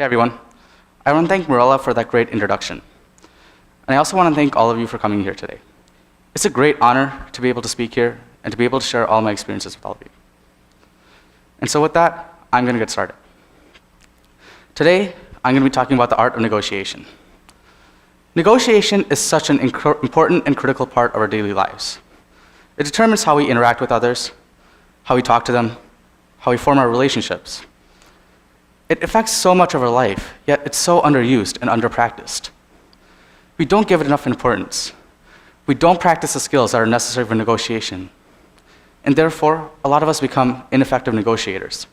Hey everyone. I want to thank Marilla for that great introduction. And I also want to thank all of you for coming here today. It's a great honor to be able to speak here and to be able to share all my experiences with all of you. And so with that, I'm going to get started. Today, I'm going to be talking about the art of negotiation. Negotiation is such an important and critical part of our daily lives. It determines how we interact with others, how we talk to them, how we form our relationships. It affects so much of our life, yet it's so underused and underpracticed. We don't give it enough importance. We don't practice the skills that are necessary for negotiation. And therefore, a lot of us become ineffective negotiators.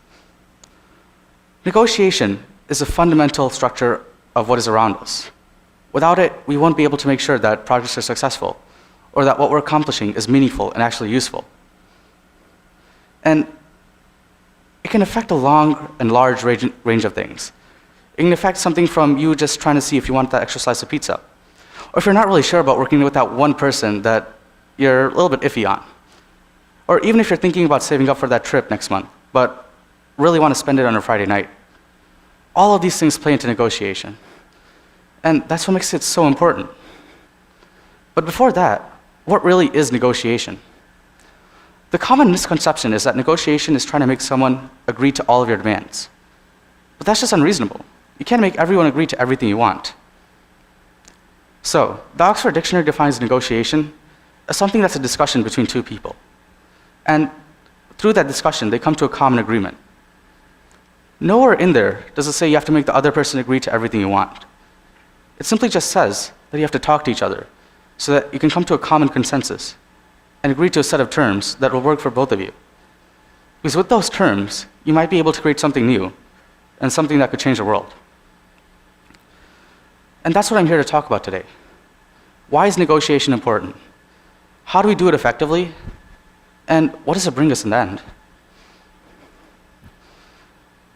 Negotiation is a fundamental structure of what is around us. Without it, we won't be able to make sure that projects are successful, or that what we're accomplishing is meaningful and actually useful. And it can affect a long and large range of things. It can affect something from you just trying to see if you want that extra slice of pizza, or if you're not really sure about working with that one person that you're a little bit iffy on, or even if you're thinking about saving up for that trip next month, but really want to spend it on a Friday night. All of these things play into negotiation. And that's what makes it so important. But before that, what really is negotiation? The common misconception is that negotiation is trying to make someone agree to all of your demands. But that's just unreasonable. You can't make everyone agree to everything you want. So, the Oxford Dictionary defines negotiation as something that's a discussion between two people. And through that discussion, they come to a common agreement. Nowhere in there does it say you have to make the other person agree to everything you want. It simply just says that you have to talk to each other so that you can come to a common consensus and agree to a set of terms that will work for both of you. Because with those terms, you might be able to create something new and something that could change the world. And that's what I'm here to talk about today. Why is negotiation important? How do we do it effectively? And what does it bring us in the end?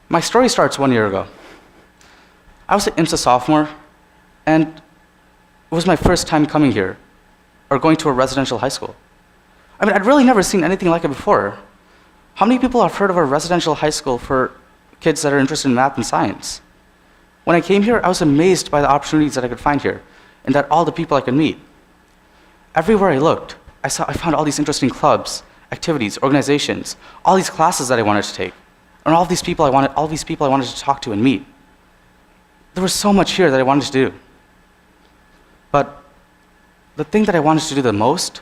My story starts 1 year ago. I was an IMSA sophomore, and it was my first time coming here, or going to a residential high school. I mean, I'd really never seen anything like it before. How many people have heard of a residential high school for kids that are interested in math and science? When I came here, I was amazed by the opportunities that I could find here, and that all the people I could meet. Everywhere I looked, I found all these interesting clubs, activities, organizations, all these classes that I wanted to take, and all these people I wanted to talk to and meet. There was so much here that I wanted to do. But the thing that I wanted to do the most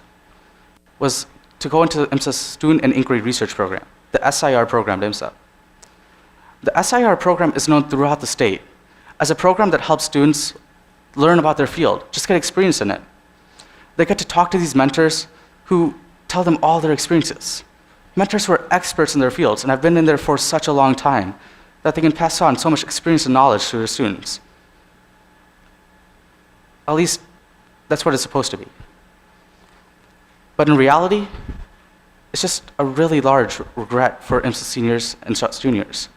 was to go into IMSA's Student and Inquiry Research Program, the SIR program at IMSA. The SIR program is known throughout the state as a program that helps students learn about their field, just get experience in it. They get to talk to these mentors who tell them all their experiences. Mentors who are experts in their fields and have been in there for such a long time that they can pass on so much experience and knowledge to their students. At least, that's what it's supposed to be. But in reality, it's just a really large regret for IMSA seniors and juniors.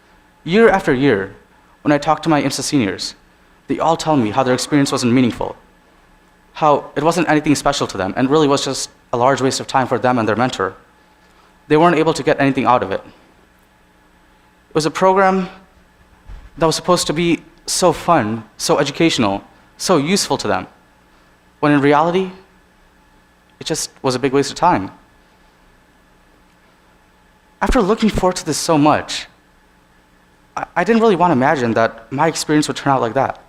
Year after year, when I talk to my IMSA seniors, they all tell me how their experience wasn't meaningful, how it wasn't anything special to them, and really was just a large waste of time for them and their mentor. They weren't able to get anything out of it. It was a program that was supposed to be so fun, so educational, so useful to them, when in reality, it just was a big waste of time. After looking forward to this so much, I didn't really want to imagine that my experience would turn out like that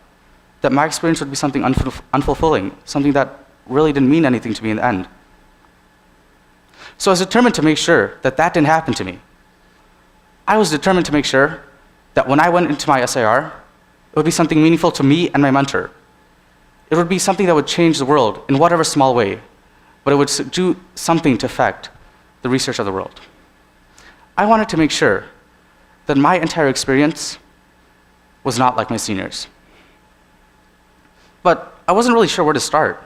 my experience would be something unfulfilling, something that really didn't mean anything to me in the end. So I was determined to make sure that that didn't happen to me. I was determined to make sure that when I went into my SIR, it would be something meaningful to me and my mentor. It would be something that would change the world in whatever small way, but it would do something to affect the research of the world. I wanted to make sure that my entire experience was not like my seniors. But I wasn't really sure where to start.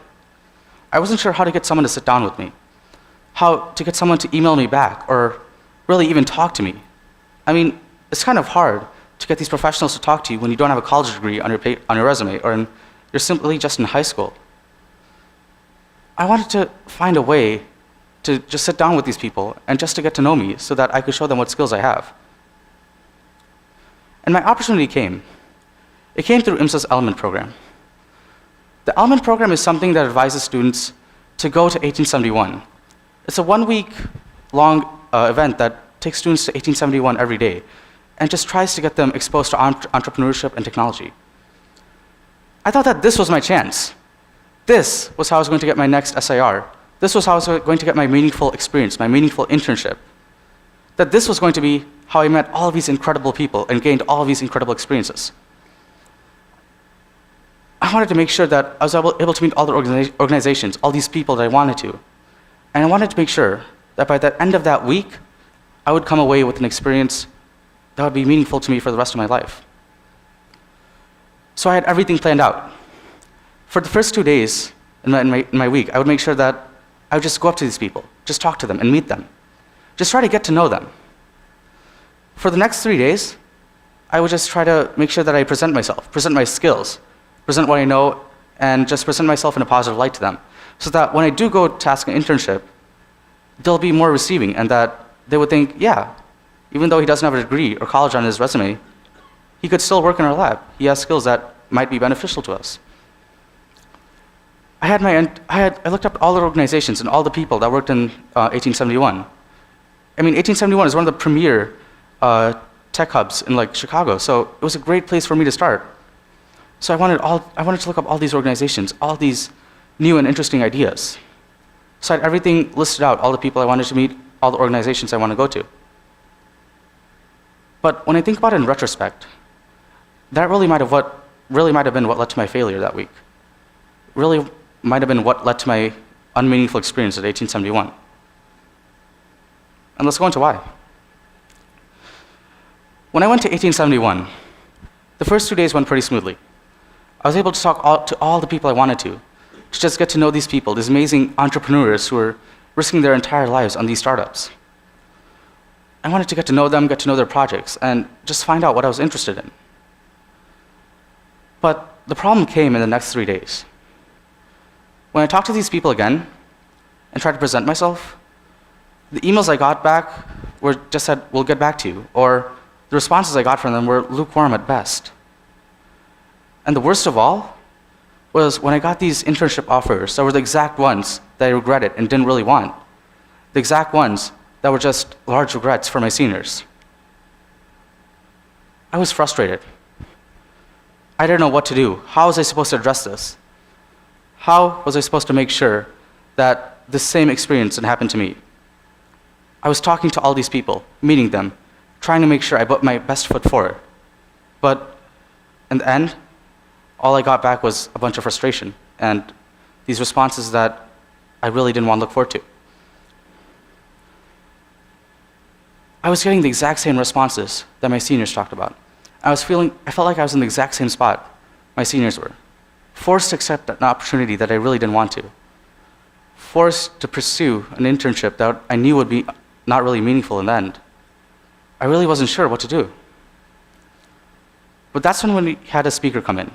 I wasn't sure how to get someone to sit down with me, how to get someone to email me back, or really even talk to me. I mean, it's kind of hard to get these professionals to talk to you when you don't have a college degree on your resume, or you're simply just in high school. I wanted to find a way to just sit down with these people and just to get to know me so that I could show them what skills I have. And my opportunity came. It came through IMSA's Element program. The Element program is something that advises students to go to 1871. It's a 1-week long event that takes students to 1871 every day and just tries to get them exposed to entrepreneurship and technology. I thought that this was my chance. This was how I was going to get my next SIR. This was how I was going to get my meaningful experience, my meaningful internship. That this was going to be how I met all of these incredible people and gained all of these incredible experiences. I wanted to make sure that I was able to meet all the organizations, all these people that I wanted to. And I wanted to make sure that by the end of that week, I would come away with an experience that would be meaningful to me for the rest of my life. So I had everything planned out. For the first 2 days in my week, I would make sure that I would just go up to these people, just talk to them and meet them. Just try to get to know them. For the next 3 days, I would just try to make sure that I present myself, present my skills, present what I know, and just present myself in a positive light to them, so that when I do go to ask an internship, they'll be more receiving, and that they would think, yeah, even though he doesn't have a degree or college on his resume, he could still work in our lab. He has skills that might be beneficial to us. I looked up all the organizations and all the people that worked in 1871. I mean, 1871 is one of the premier tech hubs in Chicago, so it was a great place for me to start. So I wanted to look up all these organizations, all these new and interesting ideas. So I had everything listed out, all the people I wanted to meet, all the organizations I want to go to. But when I think about it in retrospect, that really might have been what led to my failure that week. Really might have been what led to my unmeaningful experience at 1871. And let's go into why. When I went to 1871, the first 2 days went pretty smoothly. I was able to talk to all the people I wanted to just get to know these people, these amazing entrepreneurs who were risking their entire lives on these startups. I wanted to get to know them, get to know their projects, and just find out what I was interested in. But the problem came in the next 3 days. When I talked to these people again and tried to present myself, the emails I got back just said, "We'll get back to you," or the responses I got from them were lukewarm at best. And the worst of all was when I got these internship offers that were the exact ones that I regretted and didn't really want. The exact ones that were just large regrets for my seniors. I was frustrated. I didn't know what to do. How was I supposed to address this? How was I supposed to make sure that the same experience didn't happen to me? I was talking to all these people, meeting them, trying to make sure I put my best foot forward. But in the end, all I got back was a bunch of frustration and these responses that I really didn't want to look forward to. I was getting the exact same responses that my seniors talked about. I felt like I was in the exact same spot my seniors were. Forced to accept an opportunity that I really didn't want to. Forced to pursue an internship that I knew would be not really meaningful in the end. I really wasn't sure what to do. But that's when we had a speaker come in.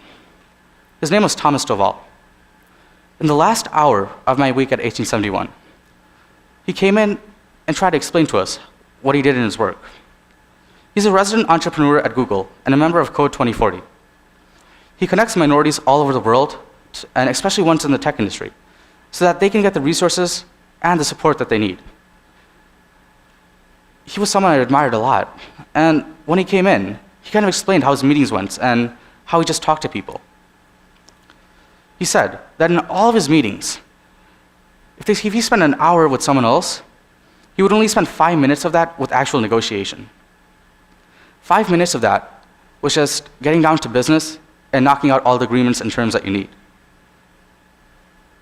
His name was Thomas Stovall. In the last hour of my week at 1871, he came in and tried to explain to us what he did in his work. He's a resident entrepreneur at Google and a member of Code 2040. He connects minorities all over the world, and especially ones in the tech industry, so that they can get the resources and the support that they need. He was someone I admired a lot, and when he came in, he kind of explained how his meetings went and how he just talked to people. He said that in all of his meetings, if he spent an hour with someone else, he would only spend 5 minutes of that with actual negotiation. 5 minutes of that was just getting down to business and knocking out all the agreements and terms that you need.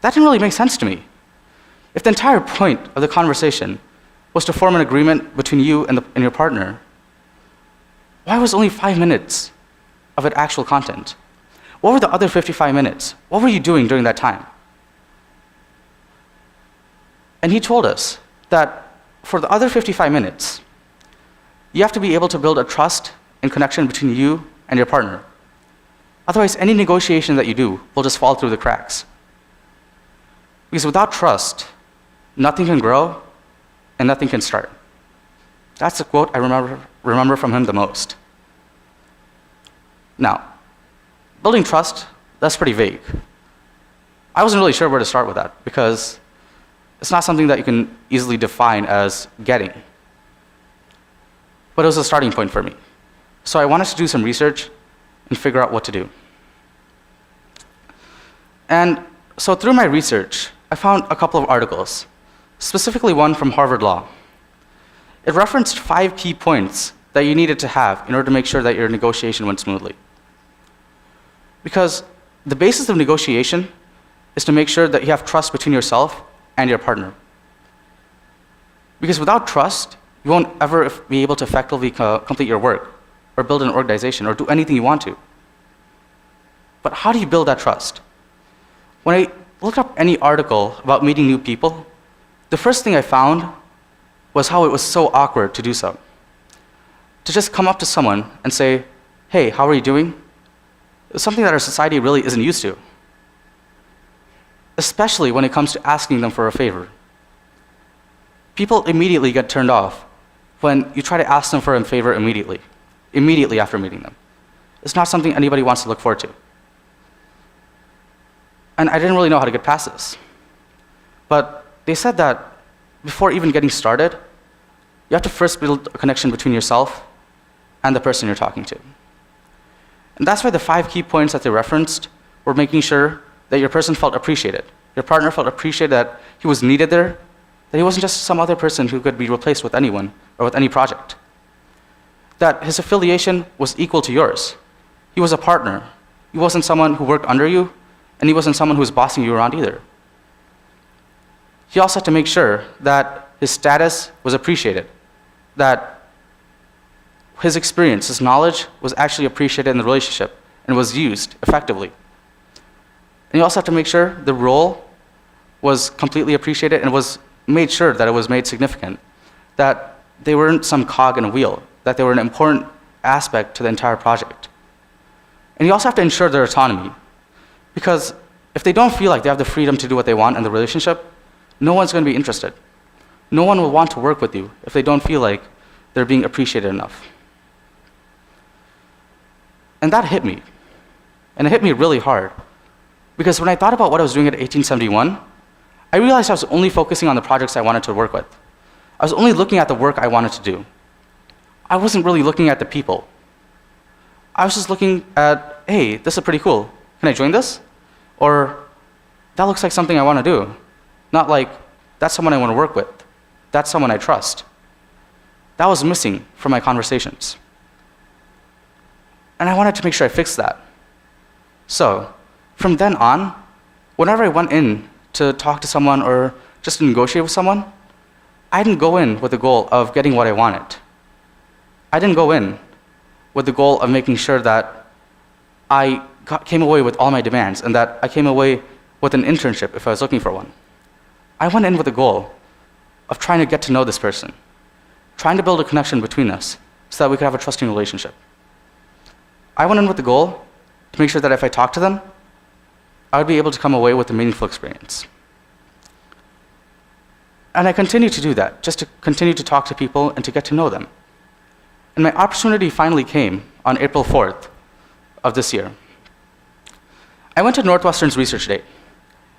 That didn't really make sense to me. If the entire point of the conversation was to form an agreement between you and your partner, why was only 5 minutes of it actual content? What were the other 55 minutes? What were you doing during that time? And he told us that for the other 55 minutes, you have to be able to build a trust and connection between you and your partner. Otherwise, any negotiation that you do will just fall through the cracks. Because without trust, nothing can grow and nothing can start. That's the quote I remember from him the most. Now, building trust, that's pretty vague. I wasn't really sure where to start with that because it's not something that you can easily define as getting. But it was a starting point for me. So I wanted to do some research and figure out what to do. And so through my research, I found a couple of articles, specifically one from Harvard Law. It referenced 5 key points that you needed to have in order to make sure that your negotiation went smoothly. Because the basis of negotiation is to make sure that you have trust between yourself and your partner. Because without trust, you won't ever be able to effectively complete your work or build an organization or do anything you want to. But how do you build that trust? When I looked up any article about meeting new people, the first thing I found was how it was so awkward to do so. To just come up to someone and say, hey, how are you doing? It's something that our society really isn't used to. Especially when it comes to asking them for a favor. People immediately get turned off when you try to ask them for a favor immediately after meeting them. It's not something anybody wants to look forward to. And I didn't really know how to get past this. But they said that before even getting started, you have to first build a connection between yourself and the person you're talking to. And that's why the 5 key points that they referenced were making sure that your person felt appreciated. Your partner felt appreciated, that he was needed there, that he wasn't just some other person who could be replaced with anyone or with any project. That his affiliation was equal to yours. He was a partner. He wasn't someone who worked under you, and he wasn't someone who was bossing you around either. He also had to make sure that his status was appreciated, that his experience, his knowledge was actually appreciated in the relationship and was used effectively. And you also have to make sure the role was completely appreciated and was made sure that it was made significant, that they weren't some cog in a wheel, that they were an important aspect to the entire project. And you also have to ensure their autonomy, because if they don't feel like they have the freedom to do what they want in the relationship, no one's going to be interested. No one will want to work with you if they don't feel like they're being appreciated enough. And that hit me. And it hit me really hard. Because when I thought about what I was doing at 1871, I realized I was only focusing on the projects I wanted to work with. I was only looking at the work I wanted to do. I wasn't really looking at the people. I was just looking at, hey, this is pretty cool. Can I join this? Or, that looks like something I want to do. Not like, that's someone I want to work with. That's someone I trust. That was missing from my conversations. And I wanted to make sure I fixed that. So, from then on, whenever I went in to talk to someone or just to negotiate with someone, I didn't go in with the goal of getting what I wanted. I didn't go in with the goal of making sure that I came away with all my demands and that I came away with an internship if I was looking for one. I went in with the goal of trying to get to know this person, trying to build a connection between us so that we could have a trusting relationship. I went in with the goal to make sure that if I talked to them, I would be able to come away with a meaningful experience. And I continue to do that, just to continue to talk to people and to get to know them. And my opportunity finally came on April 4th of this year. I went to Northwestern's Research Day,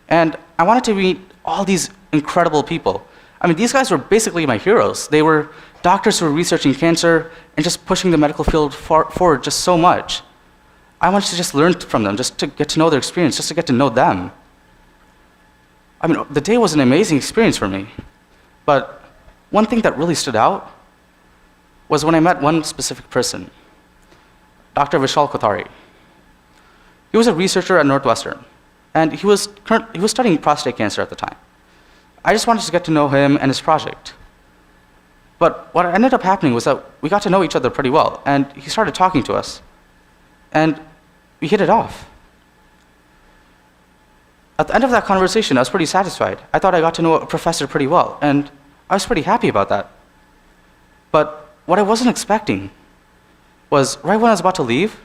and I wanted to meet all these incredible people. I mean, these guys were basically my heroes. They were doctors who were researching cancer and just pushing the medical field forward just so much. I wanted to just learn from them, just to get to know their experience, just to get to know them. I mean, the day was an amazing experience for me. But one thing that really stood out was when I met one specific person, Dr. Vishal Kothari. He was a researcher at Northwestern, and he was studying prostate cancer at the time. I just wanted to get to know him and his project. But what ended up happening was that we got to know each other pretty well, and he started talking to us, and we hit it off. At the end of that conversation, I was pretty satisfied. I thought I got to know a professor pretty well, and I was pretty happy about that. But what I wasn't expecting was right when I was about to leave,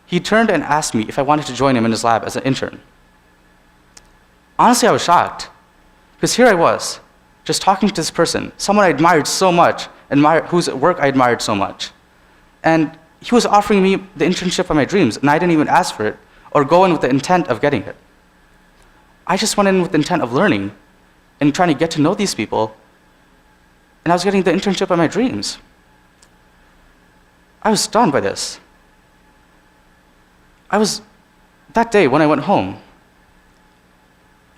he turned and asked me if I wanted to join him in his lab as an intern. Honestly, I was shocked, because here I was, just talking to this person, someone I admired so much, whose work I admired so much. And he was offering me the internship of my dreams, and I didn't even ask for it or go in with the intent of getting it. I just went in with the intent of learning and trying to get to know these people, and I was getting the internship of my dreams. I was stunned by this. That day when I went home,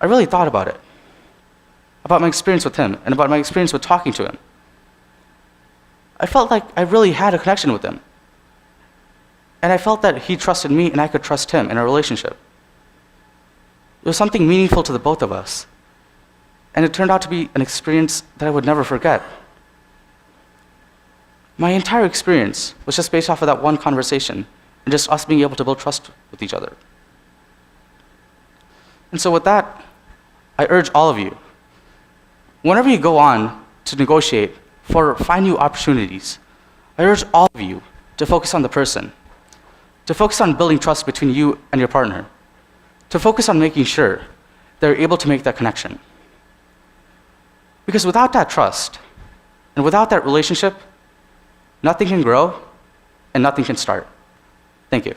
I really thought about it, about my experience with him and about my experience with talking to him. I felt like I really had a connection with him. And I felt that he trusted me and I could trust him in our relationship. It was something meaningful to the both of us. And it turned out to be an experience that I would never forget. My entire experience was just based off of that one conversation and just us being able to build trust with each other. And so with that, I urge all of you, whenever you go on to negotiate for find new opportunities, I urge all of you to focus on the person, to focus on building trust between you and your partner, to focus on making sure they're able to make that connection. Because without that trust, and without that relationship, nothing can grow and nothing can start. Thank you.